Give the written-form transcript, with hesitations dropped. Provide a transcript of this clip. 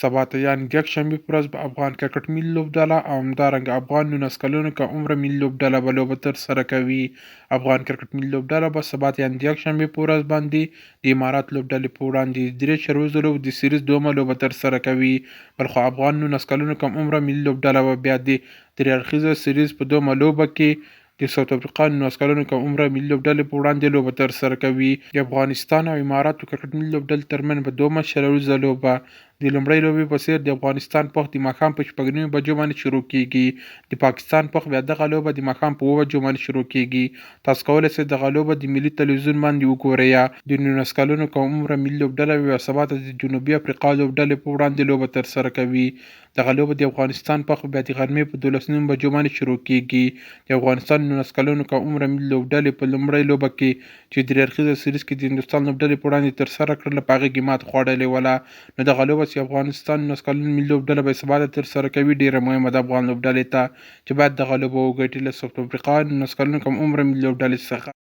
سبا ته یعنې د یکشنبې په ورځ به افغان کرکټ ملي لوبډله او همدارنګه افغان 19 کلنو که عمره ملي لوبډله به لوبه ترسره کوي. افغان کرکټ ملي لوبډله به سبا ته یعنې د یکشنبې په ورځ باندې د امارات لوبډلې په وړاندې د درې چروزو لوبو د سیریز دومه لوبه ترسره کوي. بلخو افغان 19 کلنو کم عمره ملي لوبډله به بیا د درې اړخیزه سیریز په دومه لوبه کې د ساوث افریقا 19 کلنو کم عمره ملي لوبډلې په وړاندې لوبه ترسره کوي. د افغانستان او اماراتو کرکټ ملي لوبډلې ترمنځ به دومه شلوریزه لوبه د لومړۍ لوبې په څېر د افغانستان پخ د ماښام په 6:30 بجو باندې شروع کیږي. د پاکستان پخ بیا دغه لوبه د ماښام په 7 بجو باندې شروع کیږي. تاسو کولی شئ دغه لوبه د ملي تلویزیون باندې وګورئ. یا د 19 کلنو کم عمره ملي لوبډله بیا سبا ته د جنوبي افریقا لوبډلې په وړاندې لوبه ترسره کوي. دغه لوبه د افغانستان پخ بیا د غرمې په 12 بجو باندې شروع کیږي. د افغانستان 19 کلنو کم عمره ملي لوبډلې په لومړۍ لوبه کې چې درې اړخیزه سیریز کې د هندوستان لوبډلې په وړاندې ترسره کړله په هغې کې ماتې خوړلې وله. نو دغه لوبه چې افغانستان 19 کلن ملي لوبډله به یې سبا ته ترسره کوي ډېره مهمه ده افغان لوبډلې ته چې باید دغه لوبه وګټي له ساوث افریقا 19 کلنو کم عمره ملي لوبډلې څخه.